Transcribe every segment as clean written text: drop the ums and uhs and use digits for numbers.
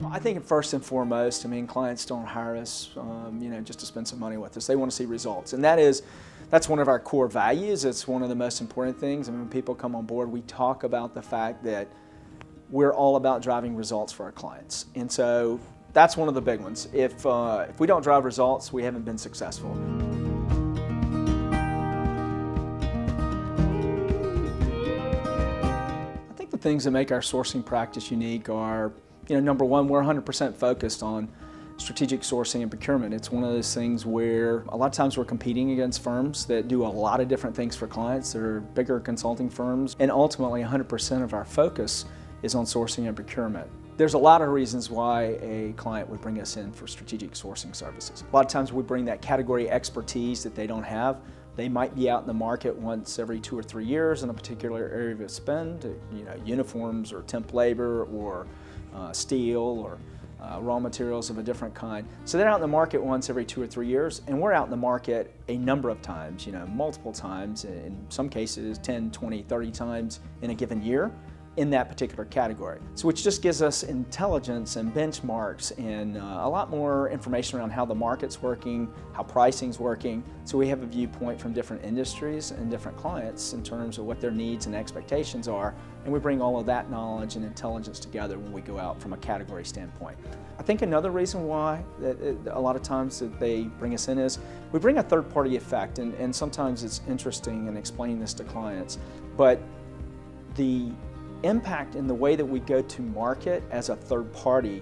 I think first and foremost, clients don't hire us, just to spend some money with us. They want to see results, and that's one of our core values. It's one of the most important things. When people come on board, we talk about the fact that we're all about driving results for our clients, and so that's one of the big ones. If we don't drive results, we haven't been successful. I think the things that make our sourcing practice unique are, number one, we're 100% focused on strategic sourcing and procurement. It's one of those things where a lot of times we're competing against firms that do a lot of different things for clients. They're bigger consulting firms, and ultimately 100% of our focus is on sourcing and procurement. There's a lot of reasons why a client would bring us in for strategic sourcing services. A lot of times we bring that category expertise that they don't have. They might be out in the market once every 2 or 3 years in a particular area of spend, uniforms or temp labor or steel or raw materials of a different kind. So they're out in the market once every 2 or 3 years, and we're out in the market a number of times, multiple times, in some cases 10, 20, 30 times in a given year in that particular category. So which just gives us intelligence and benchmarks and a lot more information around how the market's working, how pricing's working. So we have a viewpoint from different industries and different clients in terms of what their needs and expectations are, and we bring all of that knowledge and intelligence together when we go out from a category standpoint. I think another reason why a lot of times that they bring us in is we bring a third-party effect, and sometimes it's interesting in explaining this to clients, but the impact in the way that we go to market as a third party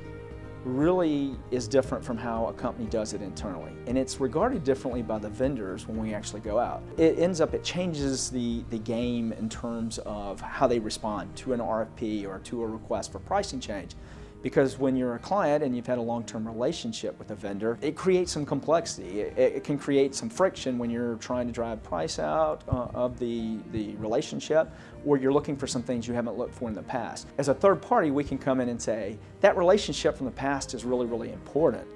really is different from how a company does it internally. And it's regarded differently by the vendors when we actually go out. It changes the game in terms of how they respond to an RFP or to a request for pricing change. Because when you're a client and you've had a long-term relationship with a vendor, it creates some complexity. It can create some friction when you're trying to drive price out of the relationship, or you're looking for some things you haven't looked for in the past. As a third party, we can come in and say, that relationship from the past is really, really important.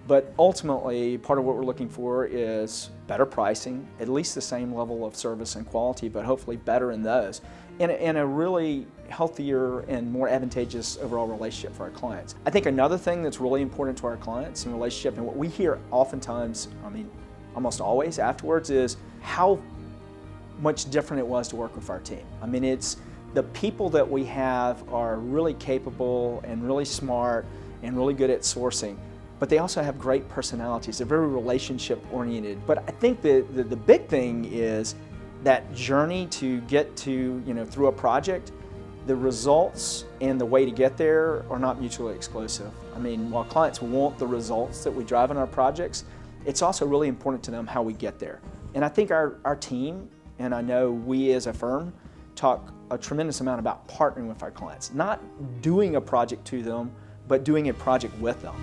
But ultimately, part of what we're looking for is better pricing, at least the same level of service and quality, but hopefully better in those, and a really healthier and more advantageous overall relationship for our clients. I think another thing that's really important to our clients in relationship, and what we hear oftentimes, almost always afterwards, is how much different it was to work with our team. It's the people that we have are really capable and really smart and really good at sourcing, but they also have great personalities. They're very relationship oriented. But I think the big thing is that journey to get to, through a project, the results and the way to get there are not mutually exclusive. While clients want the results that we drive in our projects, it's also really important to them how we get there. And I think our team, and I know we as a firm, talk a tremendous amount about partnering with our clients, not doing a project to them, but doing a project with them.